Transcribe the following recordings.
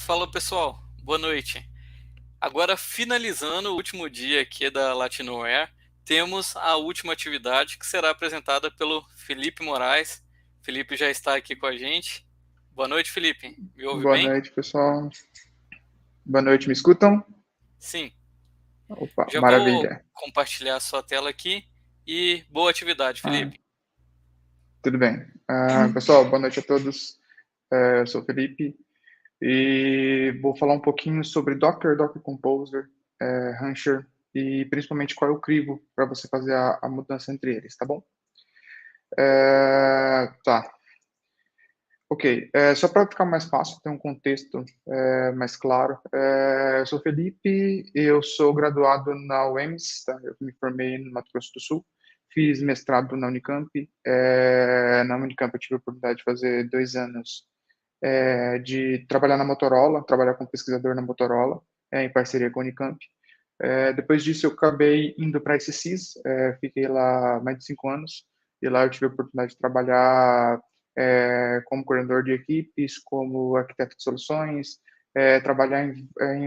Fala pessoal, boa noite. Agora, finalizando o último dia aqui da Latinoware, temos a última atividade que será apresentada pelo Felipe Moraes. Felipe já está aqui com a gente. Boa noite, Felipe. Me ouve Boa bem? noite, pessoal. Boa noite, me escutam? Sim. Opa, Já vou maravilha. compartilhar a sua tela aqui e boa atividade, Ah, Felipe. tudo bem. Pessoal, boa noite a todos. Eu sou o Felipe e vou falar um pouquinho sobre Docker, Docker Composer, Rancher e principalmente qual é o crivo para você fazer a mudança entre eles, tá bom? Tá, ok. Só para ficar mais fácil, ter um contexto mais claro. Eu sou o Felipe, eu sou graduado na UEMS, tá? Eu me formei no Mato Grosso do Sul, fiz mestrado na Unicamp. Na Unicamp eu tive a oportunidade de fazer 2 anos de trabalhar na Motorola, trabalhar como pesquisador na Motorola, em parceria com a Unicamp. Depois disso eu acabei indo para a ICSIS, fiquei lá mais de 5 anos, e lá eu tive a oportunidade de trabalhar como coordenador de equipes, como arquiteto de soluções, trabalhar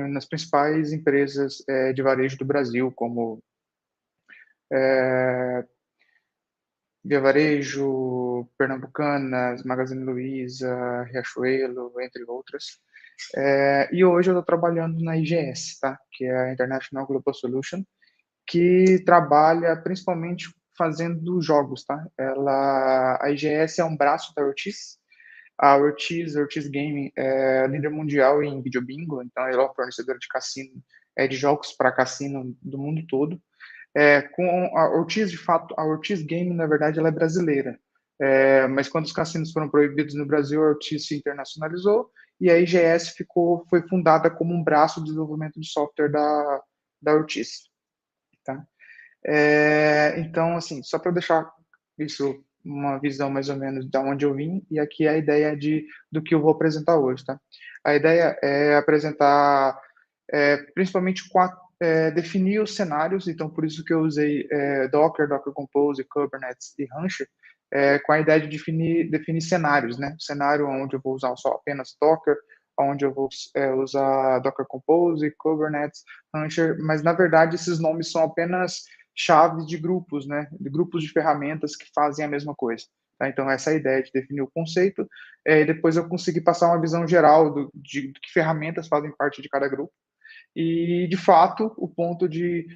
nas principais empresas de varejo do Brasil, como é, Via Varejo, Pernambucanas, Magazine Luiza, Riachuelo, entre outras. E hoje eu estou trabalhando na IGS, tá? Que é a International Global Solution, que trabalha principalmente fazendo jogos, tá? A IGS é um braço da Ortiz. A Ortiz Gaming é líder mundial em videobingo, então ela é uma fornecedora de cassino, de jogos para cassino do mundo todo. Com a Ortiz, de fato, a Ortiz Gaming, na verdade, ela é brasileira. Mas quando os cassinos foram proibidos no Brasil, a Ortiz se internacionalizou e a IGS foi fundada como um braço de desenvolvimento de software da Ortiz. Tá? Então, assim, só para deixar isso uma visão mais ou menos de onde eu vim, e aqui é a ideia do que eu vou apresentar hoje, tá? A ideia é apresentar principalmente definir os cenários, então por isso que eu usei Docker, Docker Compose, Kubernetes e Rancher, com a ideia de definir cenários, né? Cenário onde eu vou usar só apenas Docker, onde eu vou usar Docker Compose, Kubernetes, Rancher, mas na verdade esses nomes são apenas chaves de grupos, né? De grupos de ferramentas que fazem a mesma coisa. Tá? Então, essa é a ideia de definir o conceito, e depois eu consegui passar uma visão geral de que ferramentas fazem parte de cada grupo, e, de fato, o ponto de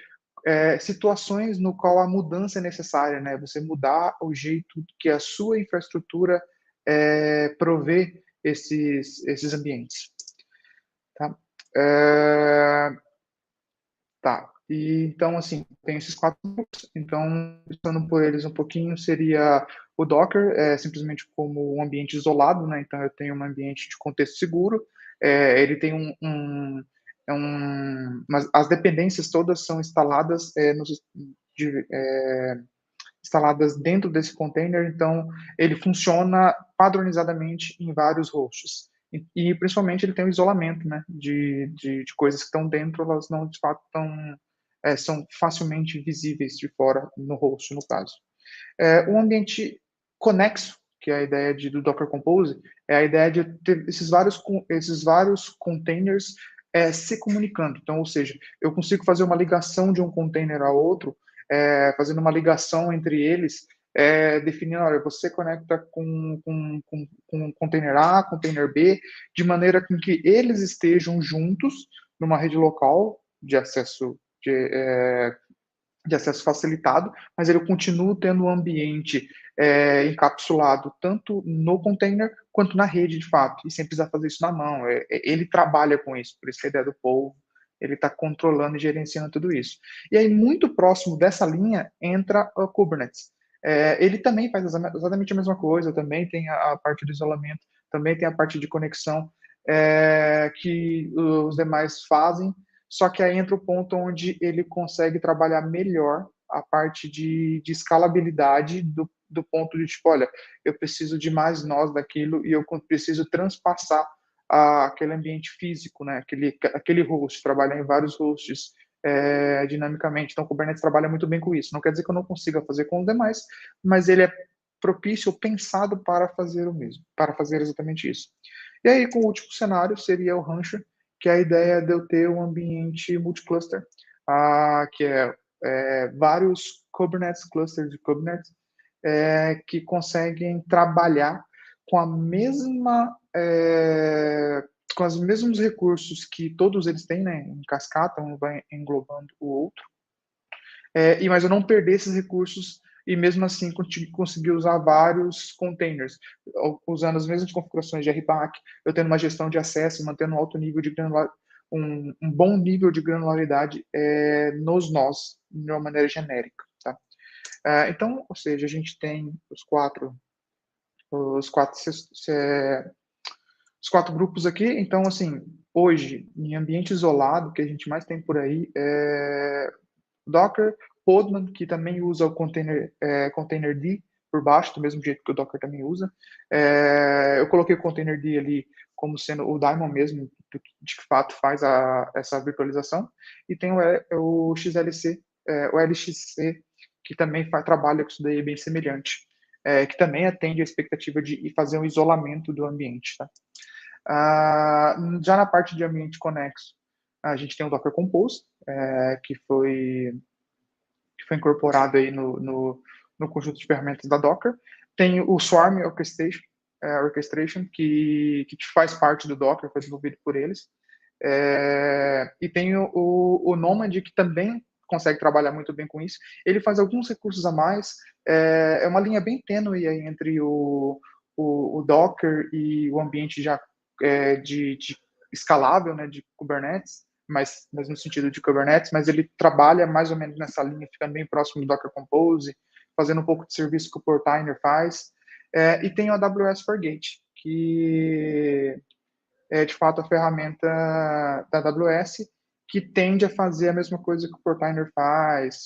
situações no qual a mudança é necessária, né? Você mudar o jeito que a sua infraestrutura provê esses ambientes. Tá? É, Tá. E então, assim, tem esses 4 grupos. Então, pensando por eles um pouquinho, seria o Docker, simplesmente como um ambiente isolado, né? Então, eu tenho um ambiente de contexto seguro. Ele tem as dependências todas são instaladas instaladas dentro desse container, então ele funciona padronizadamente em vários hosts. Principalmente ele tem o isolamento, né, de coisas que estão dentro, elas não de fato são facilmente visíveis de fora no host, no caso. Um ambiente conexo, que é a ideia do Docker Compose, é a ideia de ter esses vários containers se comunicando. Então, ou seja, eu consigo fazer uma ligação de um container a outro, fazendo uma ligação entre eles, definindo, olha, você conecta com container A, container B, de maneira com que eles estejam juntos numa rede local de acesso facilitado, mas ele continua tendo um ambiente encapsulado tanto no container quanto na rede, de fato, e sem precisar fazer isso na mão. Ele trabalha com isso, por isso que a ideia do povo, ele está controlando e gerenciando tudo isso. E aí, muito próximo dessa linha, entra o Kubernetes. Ele também faz exatamente a mesma coisa, também tem a parte do isolamento, também tem a parte de conexão que os demais fazem, só que aí entra o ponto onde ele consegue trabalhar melhor a parte de escalabilidade do ponto de, tipo, olha, eu preciso de mais nós daquilo e eu preciso transpassar aquele ambiente físico, né? Aquele host, trabalhar em vários hosts dinamicamente. Então, o Kubernetes trabalha muito bem com isso. Não quer dizer que eu não consiga fazer com os demais, mas ele é propício, pensado para fazer o mesmo, para fazer exatamente isso. E aí, com o último cenário, seria o Rancher, que é a ideia de eu ter um ambiente multicluster, que é vários Kubernetes, clusters de Kubernetes, que conseguem trabalhar com a mesma com os mesmos recursos que todos eles têm, né, em cascata, um vai englobando o outro, mas eu não perder esses recursos e mesmo assim conseguir usar vários containers, usando as mesmas configurações de RBAC, eu tendo uma gestão de acesso, mantendo um alto nível de granularidade, um bom nível de granularidade nos nós, de uma maneira genérica. Tá? Então, ou seja, a gente tem os quatro grupos aqui. Então, assim, hoje, em ambiente isolado, o que a gente mais tem por aí é Docker, Podman, que também usa o containerd por baixo, do mesmo jeito que o Docker também usa. Eu coloquei o containerd ali como sendo o daemon mesmo, que de fato faz essa virtualização. E tem o XLC, o LXC, que também trabalha com isso daí bem semelhante, que também atende a expectativa de fazer um isolamento do ambiente. Tá? Já na parte de ambiente conexo, a gente tem o Docker Compose, que foi incorporado aí no conjunto de ferramentas da Docker. Tem o Swarm Orchestration, que faz parte do Docker, foi desenvolvido por eles. E tem o Nomad, que também consegue trabalhar muito bem com isso. Ele faz alguns recursos a mais. É uma linha bem tênue aí entre o Docker e o ambiente já de escalável, né, de Kubernetes, mas no sentido de Kubernetes, mas ele trabalha mais ou menos nessa linha, ficando bem próximo do Docker Compose, fazendo um pouco de serviço que o Portainer faz. E tem o AWS Fargate, que é de fato a ferramenta da AWS, que tende a fazer a mesma coisa que o Portainer faz,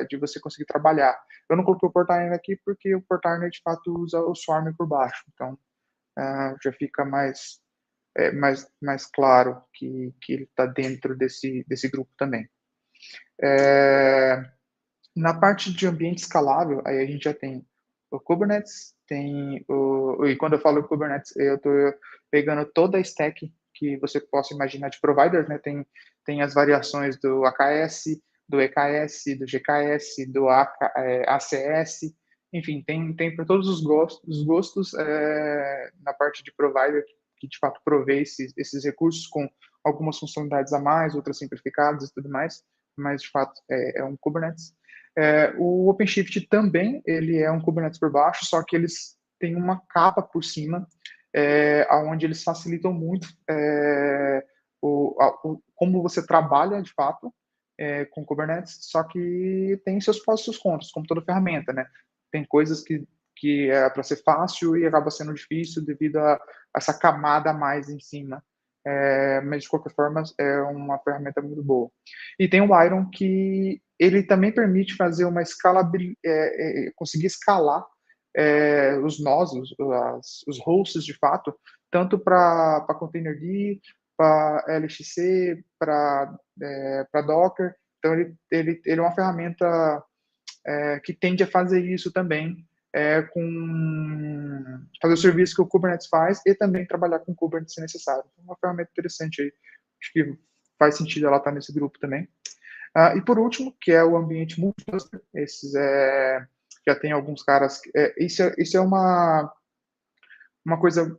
de você conseguir trabalhar. Eu não coloquei o Portainer aqui porque o Portainer de fato usa o Swarm por baixo, então já fica mais claro que ele está dentro desse grupo também. Na parte de ambiente escalável, aí a gente já tem o Kubernetes, e quando eu falo Kubernetes, eu estou pegando toda a stack que você possa imaginar de providers, né? Tem as variações do AKS, do EKS, do GKS, do ACS, enfim, tem para todos os gostos na parte de provider que de fato provê esses recursos com algumas funcionalidades a mais, outras simplificadas e tudo mais, mas de fato é um Kubernetes. O OpenShift também, ele é um Kubernetes por baixo, só que eles têm uma capa por cima, onde eles facilitam muito como você trabalha, de fato, com Kubernetes, só que tem seus prós e seus contras, como toda ferramenta, né? Tem coisas que é para ser fácil e acaba sendo difícil devido a essa camada a mais em cima. Mas de qualquer forma é uma ferramenta muito boa. E tem o Iron, que ele também permite fazer uma conseguir escalar os nós, os hosts de fato, tanto para containerd, para LXC, para Docker. Então ele é uma ferramenta que tende a fazer isso também, com fazer o serviço que o Kubernetes faz e também trabalhar com Kubernetes se necessário. Então, uma ferramenta interessante aí. Acho que faz sentido ela estar nesse grupo também. E por último, que é o ambiente multicluster. Esses já tem alguns caras. Isso é uma coisa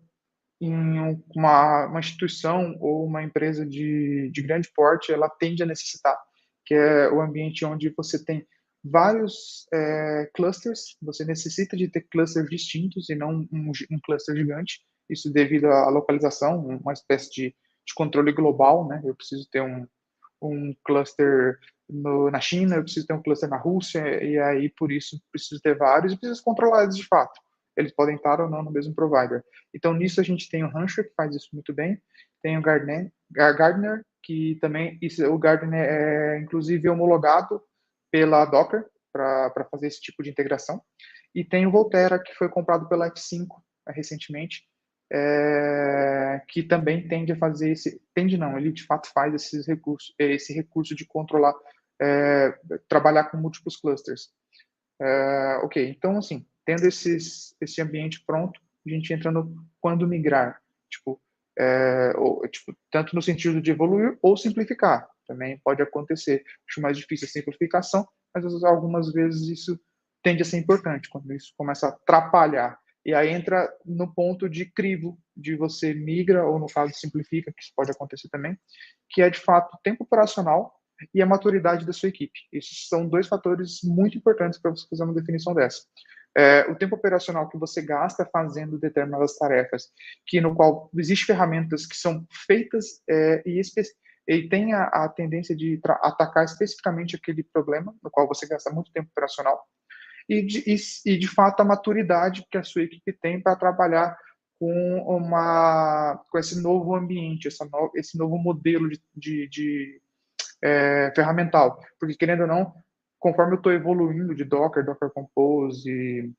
em uma instituição ou uma empresa de grande porte, ela tende a necessitar, que é o ambiente onde você tem vários clusters, você necessita de ter clusters distintos e não um cluster gigante, isso devido à localização, uma espécie de controle global, né? Eu preciso ter um cluster na China, eu preciso ter um cluster na Rússia, e aí por isso preciso ter vários e preciso controlar eles de fato. Eles podem estar ou não no mesmo provider. Então nisso a gente tem o Rancher, que faz isso muito bem, tem o Gardener, que também, o Gardener é inclusive homologado pela Docker para fazer esse tipo de integração, e tem o Volterra, que foi comprado pela F5 recentemente, que também tende a fazer ele de fato faz esse recurso de controlar, trabalhar com múltiplos clusters. Ok, então assim, tendo esse ambiente pronto, a gente entra no quando migrar. Tipo, tipo, tanto no sentido de evoluir ou simplificar. Também pode acontecer. Acho mais difícil a simplificação, mas algumas vezes isso tende a ser importante, quando isso começa a atrapalhar. E aí entra no ponto de crivo, de você migra, ou no caso simplifica, que isso pode acontecer também, que é de fato o tempo operacional e a maturidade da sua equipe. Esses são dois fatores muito importantes para você fazer uma definição dessa. O tempo operacional que você gasta fazendo determinadas tarefas, que no qual existem ferramentas que são feitas e tem a tendência de atacar especificamente aquele problema, no qual você gasta muito tempo operacional, de fato a maturidade que a sua equipe tem para trabalhar com esse novo ambiente, esse novo modelo de ferramental. Porque, querendo ou não, conforme eu estou evoluindo de Docker Compose,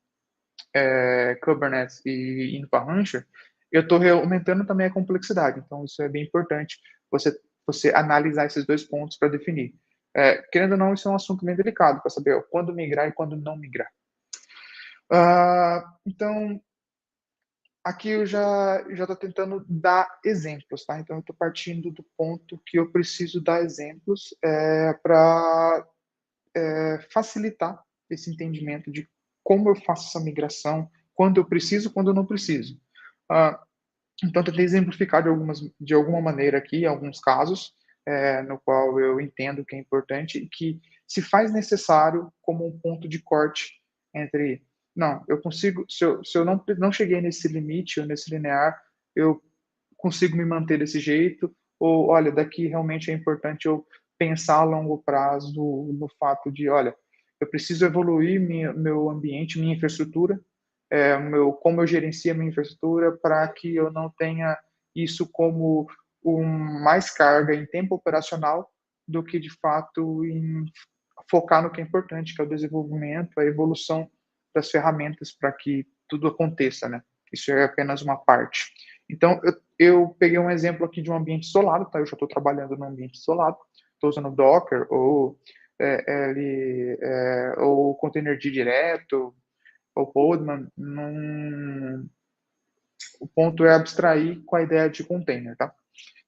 Kubernetes e indo para Rancher, eu estou aumentando também a complexidade. Então, isso é bem importante, você analisar esses dois pontos para definir. Querendo ou não, isso é um assunto bem delicado para saber quando migrar e quando não migrar. Então, aqui eu já estou tentando dar exemplos, tá? Então, eu estou partindo do ponto que eu preciso dar exemplos para facilitar esse entendimento de como eu faço essa migração, quando eu preciso, quando eu não preciso. Então, tentei exemplificar de alguma maneira aqui, alguns casos, no qual eu entendo que é importante e que se faz necessário como um ponto de corte entre, não, eu consigo, se eu não cheguei nesse limite ou nesse linear, eu consigo me manter desse jeito, ou, olha, daqui realmente é importante eu pensar a longo prazo no fato de, olha, eu preciso evoluir meu ambiente, minha infraestrutura, como eu gerencio a minha infraestrutura para que eu não tenha isso como mais carga em tempo operacional do que, de fato, em focar no que é importante, que é o desenvolvimento, a evolução das ferramentas para que tudo aconteça, né? Isso é apenas uma parte. Então, eu peguei um exemplo aqui de um ambiente isolado, tá? Eu já estou trabalhando num ambiente isolado, estou usando Docker ou Containerd direto, ou Podman, o ponto é abstrair com a ideia de container, tá?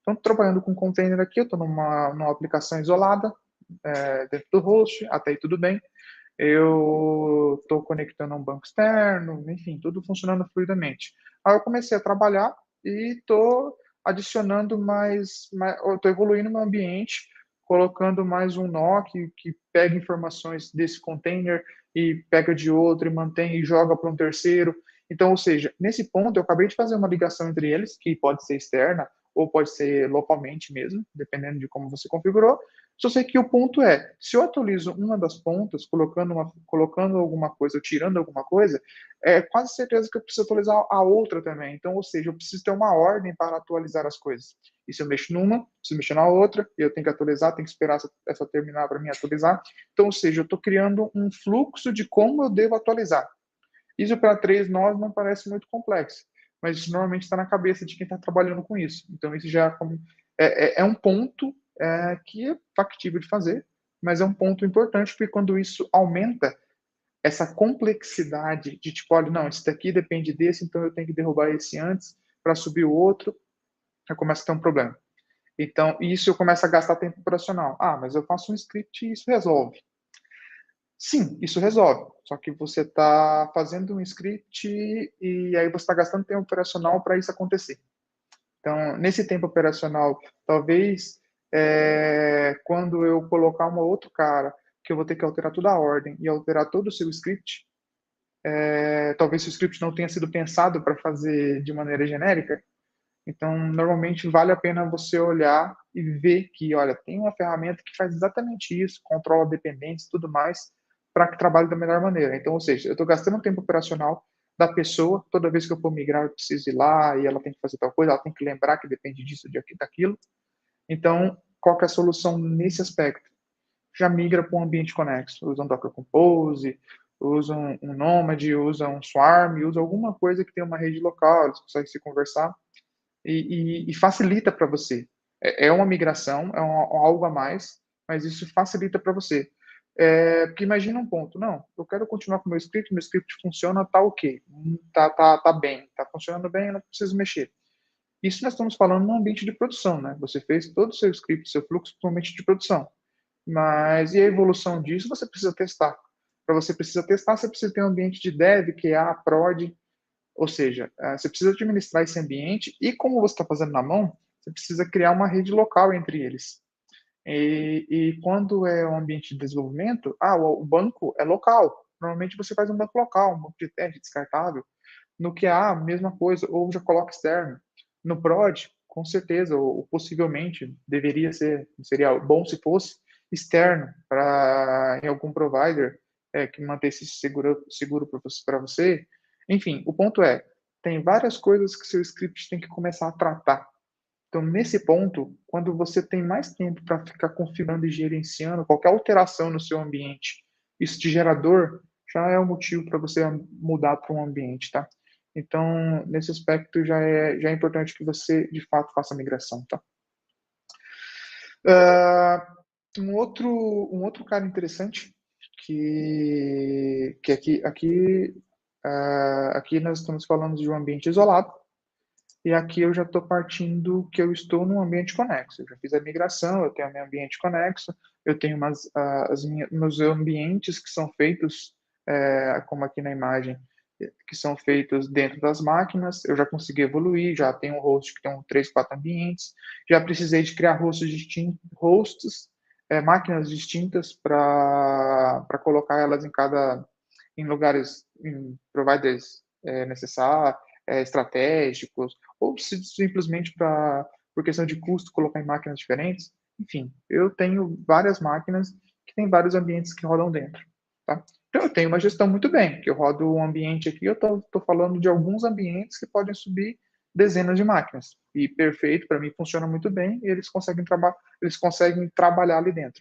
Então, trabalhando com container aqui, eu estou numa aplicação isolada, dentro do host, até aí tudo bem. Eu estou conectando a um banco externo, enfim, tudo funcionando fluidamente. Aí eu comecei a trabalhar e estou adicionando estou evoluindo meu ambiente, colocando mais um nó que pega informações desse container e pega de outro e mantém e joga para um terceiro. Então, ou seja, nesse ponto eu acabei de fazer uma ligação entre eles, que pode ser externa ou pode ser localmente mesmo, dependendo de como você configurou. Só sei que o ponto é, se eu atualizo uma das pontas, colocando alguma coisa, ou tirando alguma coisa, é quase certeza que eu preciso atualizar a outra também. Então, ou seja, eu preciso ter uma ordem para atualizar as coisas. E se eu mexo numa, preciso mexer na outra, eu tenho que atualizar, tenho que esperar essa terminar para mim atualizar. Então, ou seja, eu estou criando um fluxo de como eu devo atualizar. Isso para 3 nós não parece muito complexo, mas isso normalmente está na cabeça de quem está trabalhando com isso. Então, isso já é um ponto que é factível de fazer, mas é um ponto importante, porque quando isso aumenta essa complexidade de tipo, olha, não, esse daqui depende desse, então eu tenho que derrubar esse antes para subir o outro, eu começo a ter um problema. Então, isso eu começo a gastar tempo operacional. Ah, mas eu faço um script e isso resolve. Sim, isso resolve. Só que você está fazendo um script e aí você está gastando tempo operacional para isso acontecer. Então, nesse tempo operacional, talvez quando eu colocar um outro cara, que eu vou ter que alterar toda a ordem e alterar todo o seu script, talvez o script não tenha sido pensado para fazer de maneira genérica. Então, normalmente vale a pena você olhar e ver que, olha, tem uma ferramenta que faz exatamente isso, controla dependências e tudo mais, para que trabalhe da melhor maneira. Então, ou seja, eu estou gastando tempo operacional da pessoa, toda vez que eu for migrar, eu preciso ir lá e ela tem que fazer tal coisa, ela tem que lembrar que depende disso, daquilo. Então, qual que é a solução nesse aspecto? Já migra para um ambiente conexo. Usa um Docker Compose, usa um Nomad, usa um Swarm, usa alguma coisa que tenha uma rede local, eles conseguem se conversar e facilita para você. É uma migração, algo a mais, mas isso facilita para você. Porque imagina um ponto, não, eu quero continuar com o meu script funciona, tá ok, tá bem, tá funcionando bem, eu não preciso mexer. Isso nós estamos falando no ambiente de produção, né? Você fez todo o seu script, seu fluxo para o ambiente de produção. Mas e a evolução disso você precisa testar. Para você precisa testar, você precisa ter um ambiente de dev, QA, prod, ou seja, você precisa administrar esse ambiente e como você está fazendo na mão, você precisa criar uma rede local entre eles. E quando é um ambiente de desenvolvimento, o banco é local. Normalmente você faz um banco local, um banco de teste descartável. No QA, mesma coisa, ou já coloca externo. No prod, com certeza, ou possivelmente, deveria ser, seria bom se fosse, externo, para em algum provider que mantesse seguro para você. Enfim, o ponto é, tem várias coisas que seu script tem que começar a tratar. Então, nesse ponto, quando você tem mais tempo para ficar configurando e gerenciando qualquer alteração no seu ambiente, isso de gerador já é um motivo para você mudar para um ambiente, tá? Então, nesse aspecto, já é importante que você, de fato, faça a migração, tá? Um outro cara interessante que aqui nós estamos falando de um ambiente isolado, e aqui eu já estou partindo que eu estou num ambiente conexo. Eu já fiz a migração, eu tenho meu ambiente conexo, eu tenho meus ambientes que são feitos, como aqui na imagem, que são feitos dentro das máquinas. Eu já consegui evoluir, já tenho um host que tem 3, 4 ambientes. Já precisei de criar máquinas distintas para colocar elas em lugares, em providers necessários, estratégicos, ou simplesmente por questão de custo colocar em máquinas diferentes. Enfim, eu tenho várias máquinas que têm vários ambientes que rodam dentro. Tá? Então, eu tenho uma gestão muito bem, que eu rodo um ambiente aqui, eu estou falando de alguns ambientes que podem subir dezenas de máquinas. E perfeito, para mim funciona muito bem, e eles conseguem trabalhar ali dentro.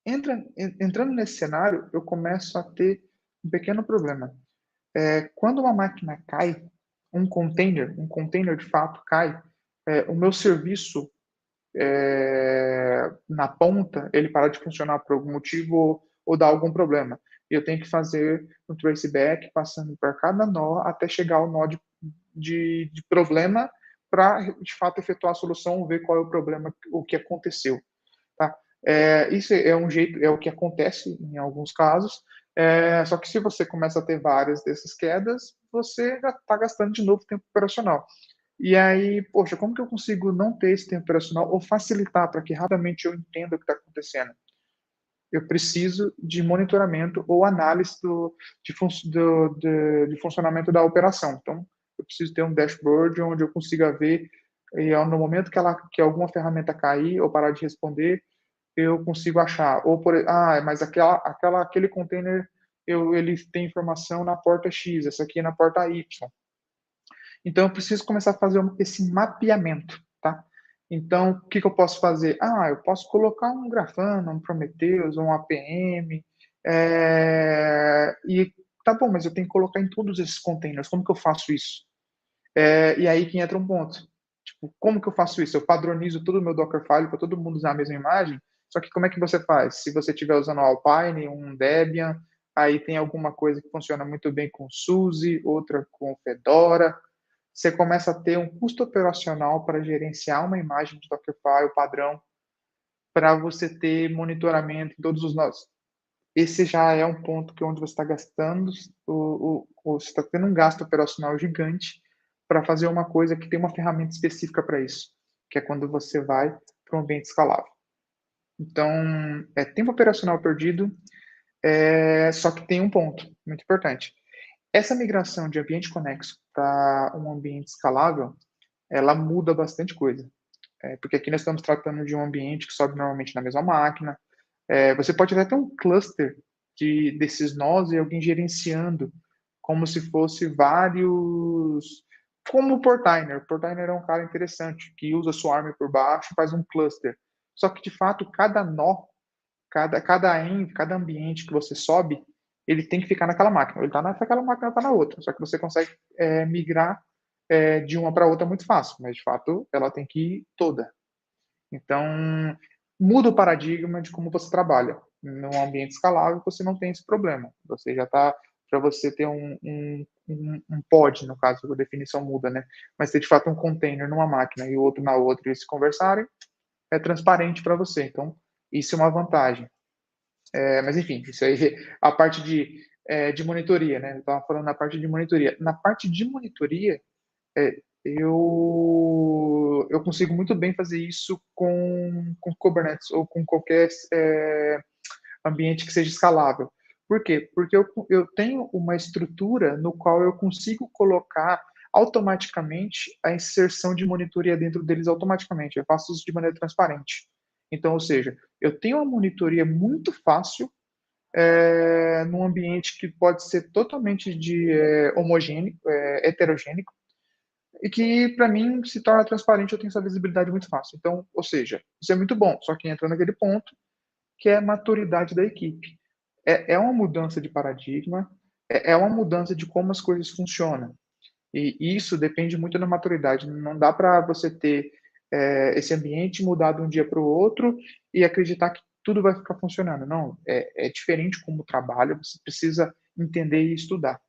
Entrando nesse cenário, eu começo a ter um pequeno problema. Quando uma máquina cai, um container de fato cai, o meu serviço na ponta, ele para de funcionar por algum motivo ou dar algum problema. E eu tenho que fazer um traceback passando por cada nó até chegar ao nó de problema para, de fato, efetuar a solução, ver qual é o problema, o que aconteceu. Tá? Isso é um jeito, é o que acontece em alguns casos, só que se você começa a ter várias dessas quedas, você já está gastando de novo tempo operacional. E aí, poxa, como que eu consigo não ter esse tempo operacional ou facilitar para que rapidamente eu entenda o que está acontecendo? Eu preciso de monitoramento ou análise de funcionamento da operação. Então, eu preciso ter um dashboard onde eu consiga ver, e no momento que alguma ferramenta cair ou parar de responder, eu consigo achar. Mas aquele container, ele tem informação na porta X, essa aqui é na porta Y. Então, eu preciso começar a fazer esse mapeamento, tá? Então, o que eu posso fazer? Eu posso colocar um Grafana, um Prometheus, um APM, e tá bom, mas eu tenho que colocar em todos esses containers. Como que eu faço isso? E aí que entra um ponto. Tipo, como que eu faço isso? Eu padronizo todo o meu Dockerfile para todo mundo usar a mesma imagem, só que como é que você faz? Se você estiver usando o Alpine, um Debian, aí tem alguma coisa que funciona muito bem com SUSE, outra com Fedora, você começa a ter um custo operacional para gerenciar uma imagem de Dockerfile padrão, para você ter monitoramento em todos os nós. Esse já é um ponto onde você está gastando, você está tendo um gasto operacional gigante para fazer uma coisa que tem uma ferramenta específica para isso, que é quando você vai para um ambiente escalável. Então, é tempo operacional perdido, só que tem um ponto muito importante. Essa migração de ambiente conexo para um ambiente escalável, ela muda bastante coisa. Porque aqui nós estamos tratando de um ambiente que sobe normalmente na mesma máquina. Você pode até ter um cluster desses nós e alguém gerenciando, como se fosse vários. Como o Portainer. O Portainer é um cara interessante, que usa Swarm por baixo e faz um cluster. Só que, de fato, cada nó, cada ambiente que você sobe, ele tem que ficar naquela máquina. Ele está naquela máquina, está na outra. Só que você consegue migrar de uma para outra muito fácil, mas de fato ela tem que ir toda. Então, muda o paradigma de como você trabalha. Num ambiente escalável, você não tem esse problema. Você já está para você ter um pod, no caso, a definição muda, né? Mas ter de fato um container numa máquina e o outro na outra e eles se conversarem, é transparente para você. Então, isso é uma vantagem. Mas enfim, isso aí, a parte de monitoria, né? Eu estava falando na parte de monitoria. Na parte de monitoria, eu consigo muito bem fazer isso com Kubernetes ou com qualquer ambiente que seja escalável. Por quê? Porque eu tenho uma estrutura no qual eu consigo colocar automaticamente a inserção de monitoria dentro deles automaticamente. Eu faço isso de maneira transparente. Então, ou seja, eu tenho uma monitoria muito fácil num ambiente que pode ser totalmente homogêneo, heterogêneo, e que para mim se torna transparente, eu tenho essa visibilidade muito fácil. Então, ou seja, isso é muito bom, só que entra naquele ponto que é a maturidade da equipe. É uma mudança de paradigma, é uma mudança de como as coisas funcionam. E isso depende muito da maturidade. Não dá para você ter esse ambiente mudar de um dia para o outro e acreditar que tudo vai ficar funcionando. Não, é diferente como trabalho, você precisa entender e estudar.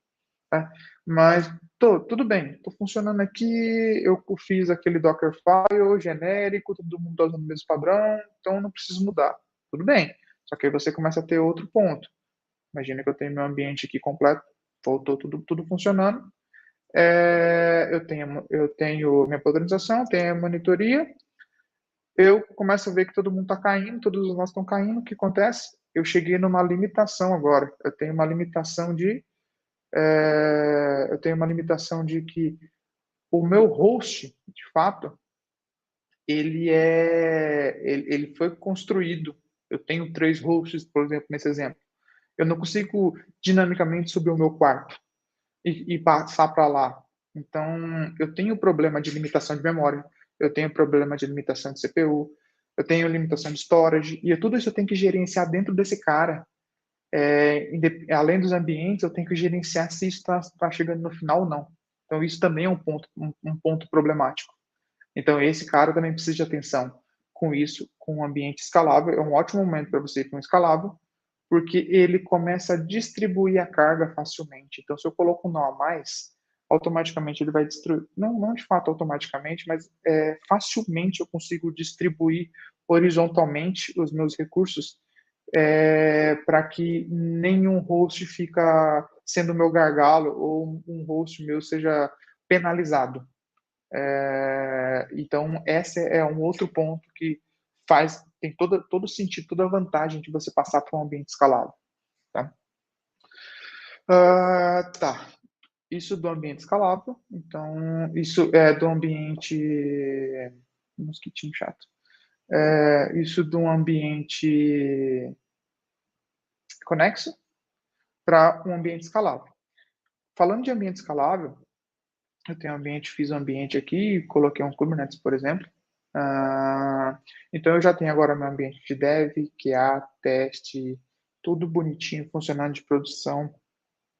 Tá? Mas tudo bem, estou funcionando aqui, eu fiz aquele Dockerfile genérico, todo mundo está usando o mesmo padrão, então não preciso mudar. Tudo bem, só que aí você começa a ter outro ponto. Imagina que eu tenho meu ambiente aqui completo, voltou tudo funcionando, eu tenho minha padronização, tenho a monitoria, eu começo a ver que todo mundo está caindo, todos os nós estão caindo, o que acontece? Eu cheguei numa limitação agora, eu tenho uma limitação de que o meu host, de fato, ele foi construído. Eu tenho 3 hosts, por exemplo, nesse exemplo. Eu não consigo dinamicamente subir o meu quarto e passar para lá. Então, eu tenho problema de limitação de memória, eu tenho problema de limitação de CPU, eu tenho limitação de storage, e tudo isso eu tenho que gerenciar dentro desse cara. Além dos ambientes, eu tenho que gerenciar se isso está chegando no final ou não. Então, isso também é um ponto problemático. Então, esse cara também precisa de atenção com isso, com um ambiente escalável. É um ótimo momento para você ir para um escalável, porque ele começa a distribuir a carga facilmente. Então, se eu coloco um nó a mais, automaticamente ele vai distribuir, não de fato automaticamente, mas facilmente eu consigo distribuir horizontalmente os meus recursos para que nenhum host fica sendo meu gargalo ou um host meu seja penalizado. Então, esse é um outro ponto que tem todo sentido, toda a vantagem de você passar para um ambiente escalável. Tá? Tá. Isso do ambiente escalável. Então, isso é do ambiente. Mosquitinho chato. Isso do ambiente conexo para um ambiente escalável. Falando de ambiente escalável, eu tenho fiz um ambiente aqui, coloquei um Kubernetes, por exemplo. Então eu já tenho agora meu ambiente de dev, QA, teste, tudo bonitinho, funcionando de produção,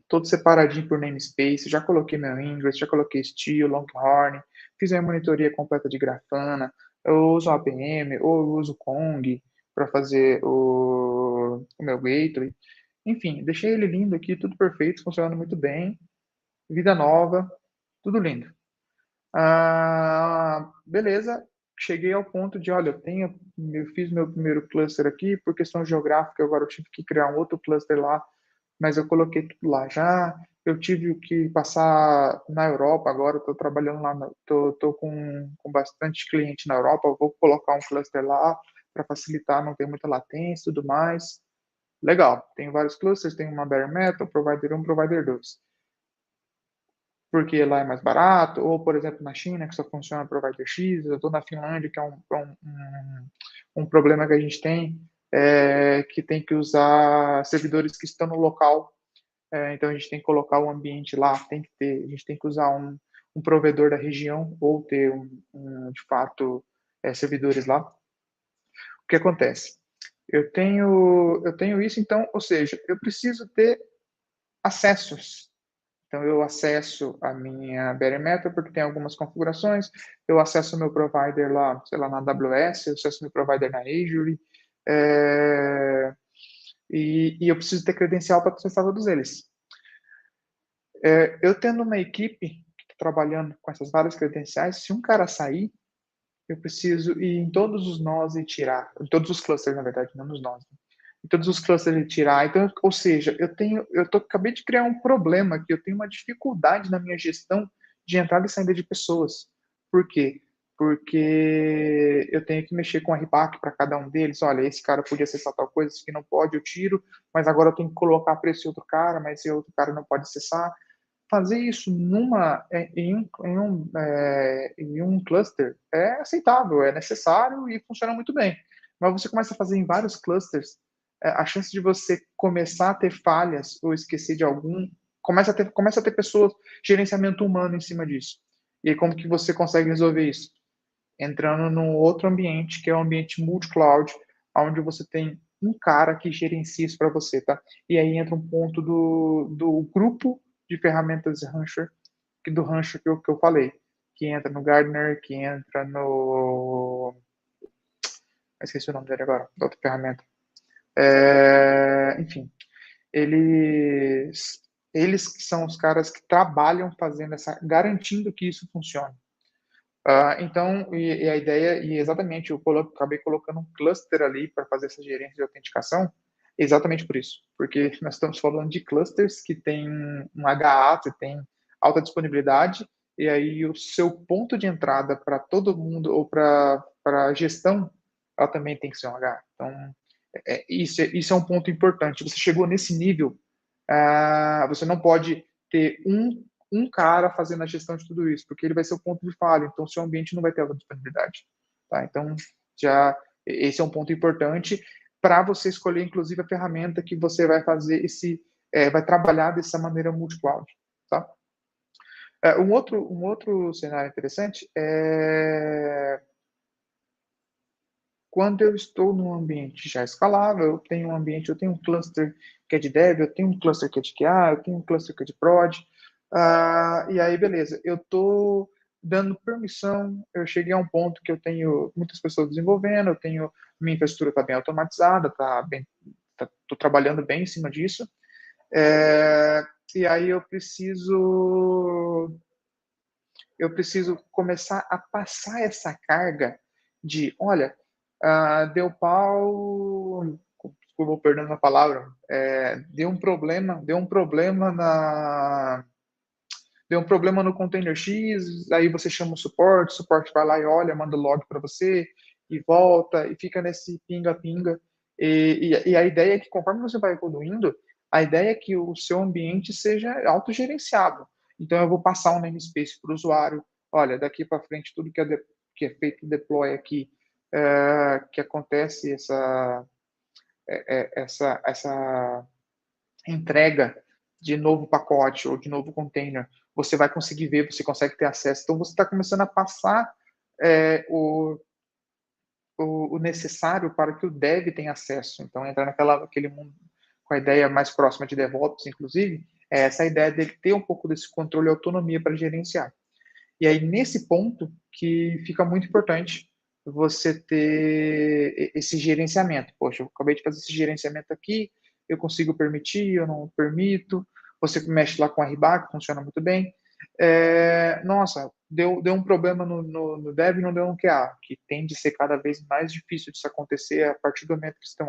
todo separadinho por namespace. Já coloquei meu Ingress, já coloquei Steel, Longhorn, fiz a monitoria completa de Grafana. Eu uso o APM ou eu uso Kong para fazer o meu gateway. Enfim, deixei ele lindo aqui, tudo perfeito, funcionando muito bem. Vida nova, tudo lindo. Beleza, cheguei ao ponto de, olha, eu fiz meu primeiro cluster aqui, por questão geográfica, agora eu tive que criar um outro cluster lá, mas eu coloquei tudo lá já. Eu tive que passar na Europa agora, estou trabalhando lá, estou com bastante cliente na Europa, eu vou colocar um cluster lá para facilitar, não ter muita latência e tudo mais. Legal, tem vários clusters, tem uma bare metal, provider 1, provider 2 porque lá é mais barato, ou, por exemplo, na China, que só funciona provider X, eu estou na Finlândia, que é um problema que a gente tem, que tem que usar servidores que estão no local, então a gente tem que colocar o ambiente lá, a gente tem que usar um provedor da região, ou ter, de fato, servidores lá. O que acontece? Eu tenho isso, então, ou seja, eu preciso ter acessos. Então, eu acesso a minha bare metal, porque tem algumas configurações, eu acesso o meu provider lá, sei lá, na AWS, eu acesso o meu provider na Azure, e eu preciso ter credencial para acessar todos eles. Eu tendo uma equipe que está trabalhando com essas várias credenciais, se um cara sair, eu preciso ir em todos os nós e tirar, em todos os clusters, na verdade, não nos nós, né? Em todos os clusters e tirar. Então, ou seja, acabei de criar um problema que eu tenho uma dificuldade na minha gestão de entrada e saída de pessoas. Por quê? Porque eu tenho que mexer com a RBAC para cada um deles. Olha, esse cara podia acessar tal coisa, esse que não pode, eu tiro, mas agora eu tenho que colocar para esse outro cara, mas esse outro cara não pode acessar. Fazer isso em um cluster é aceitável, é necessário e funciona muito bem. Mas você começa a fazer em vários clusters, a chance de você começar a ter falhas ou esquecer de algum, começa a ter pessoas, gerenciamento humano em cima disso. E aí, como que você consegue resolver isso? Entrando num outro ambiente, que é o ambiente multi-cloud, onde você tem um cara que gerencia isso para você, tá? E aí entra um ponto do grupo de ferramentas Rancher, do Rancher que eu falei, que entra no Gartner, que entra no... Esqueci o nome dele agora, da outra ferramenta. Enfim, eles que são os caras que trabalham fazendo garantindo que isso funcione. Então, e a ideia, e exatamente, acabei colocando um cluster ali para fazer essa gerência de autenticação, exatamente por isso, porque nós estamos falando de clusters que tem um HA, você tem alta disponibilidade, e aí o seu ponto de entrada para todo mundo, ou para a gestão, ela também tem que ser um HA. Então, isso é um ponto importante. Você chegou nesse nível, você não pode ter um cara fazendo a gestão de tudo isso, porque ele vai ser o ponto de falha, então seu ambiente não vai ter a disponibilidade. Tá? Então, esse é um ponto importante para você escolher, inclusive, a ferramenta que você vai fazer vai trabalhar dessa maneira multi-cloud. Tá? Um outro cenário interessante é quando eu estou num ambiente já escalável, eu tenho um cluster que é de dev, eu tenho um cluster que é de QA, eu tenho um cluster que é de prod, e aí, beleza, eu estou dando permissão, eu cheguei a um ponto que eu tenho muitas pessoas desenvolvendo, minha infraestrutura está bem automatizada, estou trabalhando bem em cima disso, e aí eu preciso começar a passar essa carga de, olha, deu pau, desculpa, perdendo a palavra, deu um problema no container X, aí você chama o suporte vai lá e olha, manda log para você, e volta, e fica nesse pinga-pinga. E a ideia é que, conforme você vai evoluindo, a ideia é que o seu ambiente seja autogerenciável. Então, eu vou passar um namespace para o usuário, olha, daqui para frente, tudo que é feito deploy aqui, que acontece essa entrega de novo pacote ou de novo container, você vai conseguir ver, você consegue ter acesso. Então, você está começando a passar o necessário para que o dev tenha acesso. Então, entrar naquele mundo com a ideia mais próxima de DevOps, inclusive, é essa ideia dele ter um pouco desse controle e autonomia para gerenciar. E aí, nesse ponto, que fica muito importante você ter esse gerenciamento. Poxa, eu acabei de fazer esse gerenciamento aqui, eu consigo permitir, eu não permito. Você mexe lá com a RBAC, funciona muito bem. Nossa, deu um problema no dev e não deu no QA, que tende a ser cada vez mais difícil disso acontecer a partir do momento que você tem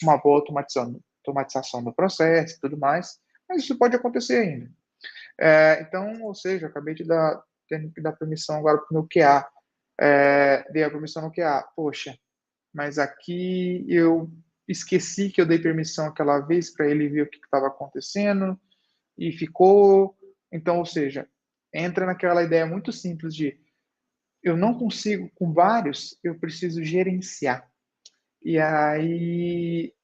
uma boa automatização do processo e tudo mais, mas isso pode acontecer ainda. Então, ou seja, acabei tendo que dar permissão agora para o meu QA. Dei a permissão no QA. Poxa, mas aqui eu esqueci que eu dei permissão aquela vez para ele ver o que estava acontecendo e ficou. Então, ou seja, entra naquela ideia muito simples de eu não consigo, com vários, eu preciso gerenciar. E aí,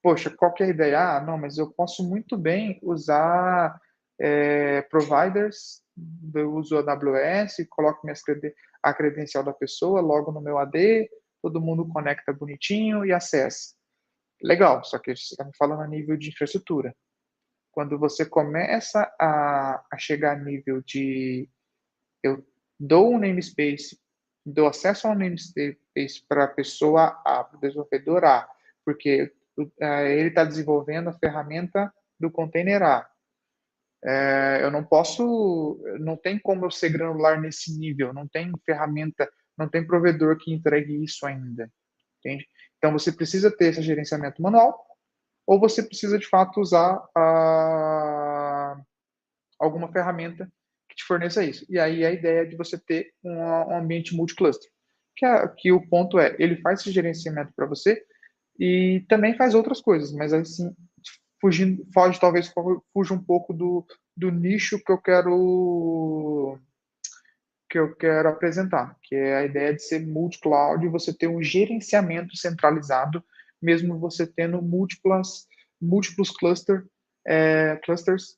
poxa, qual que é a ideia? Não, mas eu posso muito bem usar providers, eu uso a AWS, coloco a credencial da pessoa logo no meu AD, todo mundo conecta bonitinho e acessa. Legal, só que você está me falando a nível de infraestrutura. Quando você começa a chegar a nível de eu dou um namespace, dou acesso ao namespace para a pessoa A, para o desenvolvedor A, porque ele está desenvolvendo a ferramenta do container A. Eu não posso, não tem como eu ser granular nesse nível, não tem ferramenta, não tem provedor que entregue isso ainda, entende? Então você precisa ter esse gerenciamento manual, ou você precisa de fato usar alguma ferramenta que te forneça isso. E aí a ideia é de você ter um ambiente multi-cluster, que o ponto é, ele faz esse gerenciamento para você e também faz outras coisas, mas assim, foge talvez fuja um pouco do nicho que eu quero apresentar, que é a ideia de ser multi-cloud e você ter um gerenciamento centralizado, mesmo você tendo múltiplos clusters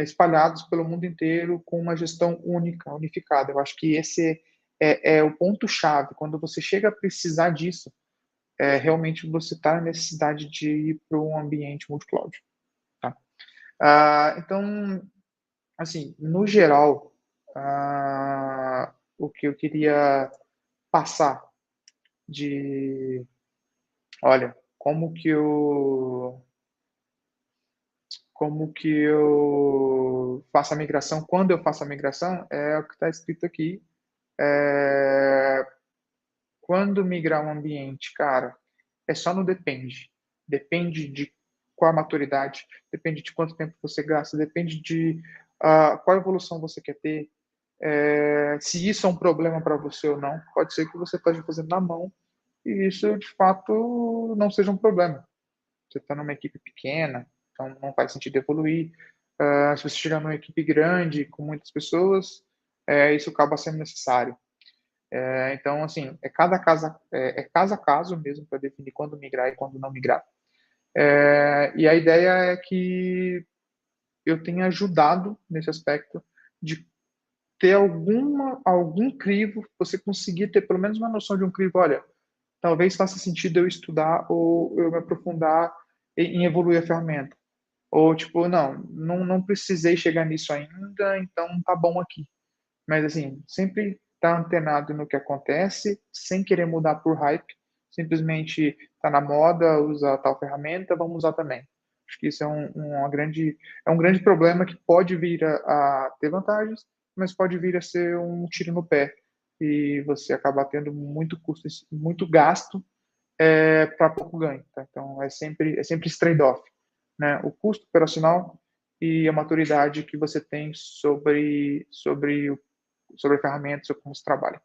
espalhados pelo mundo inteiro com uma gestão única, unificada. Eu acho que esse é o ponto-chave. Quando você chega a precisar disso, realmente você está na necessidade de ir para um ambiente multi-cloud. Tá? Então, assim, no geral, o que eu queria passar de, olha, como que eu faço a migração, quando eu faço a migração, é o que está escrito aqui. É, quando migrar um ambiente, cara, é só no depende. Depende de qual a maturidade, depende de quanto tempo você gasta, depende de qual evolução você quer ter, se isso é um problema para você ou não. Pode ser que você esteja fazendo na mão e isso, de fato, não seja um problema. Você está numa equipe pequena, então não faz sentido evoluir. Se você chegar numa equipe grande, com muitas pessoas, isso acaba sendo necessário. Então, assim, é caso a caso mesmo para definir quando migrar e quando não migrar. E a ideia é que eu tenha ajudado nesse aspecto de ter algum crivo, você conseguir ter pelo menos uma noção de um crivo, olha, talvez faça sentido eu estudar ou eu me aprofundar em evoluir a ferramenta. Ou tipo, não precisei chegar nisso ainda, então tá bom aqui. Mas assim, sempre tá antenado no que acontece, sem querer mudar por hype, simplesmente tá na moda, usa tal ferramenta, vamos usar também. Acho que isso é um grande problema que pode vir a ter vantagens, mas pode vir a ser um tiro no pé e você acaba tendo muito custo, muito gasto para pouco ganho. Tá? Então é sempre esse trade-off, né? O custo operacional e a maturidade que você tem sobre a ferramenta, sobre como se trabalha,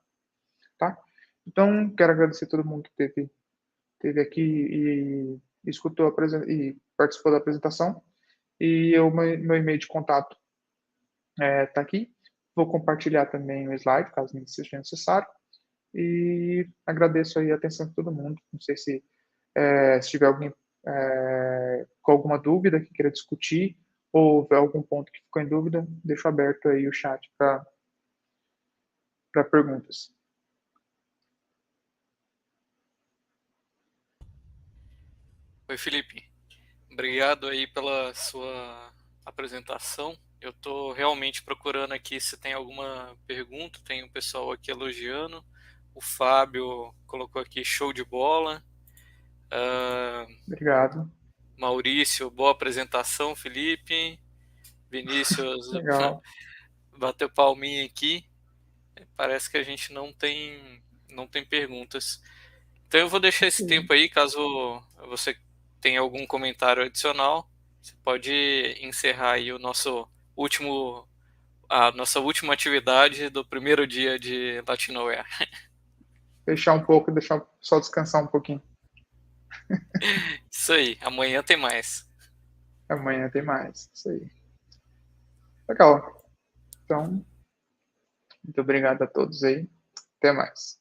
tá? Então, quero agradecer a todo mundo que teve aqui e escutou e participou da apresentação. E meu e-mail de contato está aqui. Vou compartilhar também o slide, caso seja necessário. E agradeço aí a atenção de todo mundo. Não sei se tiver alguém com alguma dúvida que queira discutir ou houver algum ponto que ficou em dúvida, deixo aberto aí o chat para perguntas. Oi, Felipe. Obrigado aí pela sua apresentação. Eu estou realmente procurando aqui se tem alguma pergunta. Tem o pessoal aqui elogiando. O Fábio colocou aqui show de bola. Obrigado. Maurício, boa apresentação, Felipe. Vinícius Legal. bateu palminha aqui. Parece que a gente não tem perguntas. Então eu vou deixar esse Ok. tempo aí, caso você tenha algum comentário adicional, você pode encerrar aí a nossa última atividade do primeiro dia de Latinoware. Fechar um pouco, deixar o pessoal descansar um pouquinho. Isso aí, amanhã tem mais. Amanhã tem mais. Isso aí. Legal. Então, muito obrigado a todos aí. Até mais.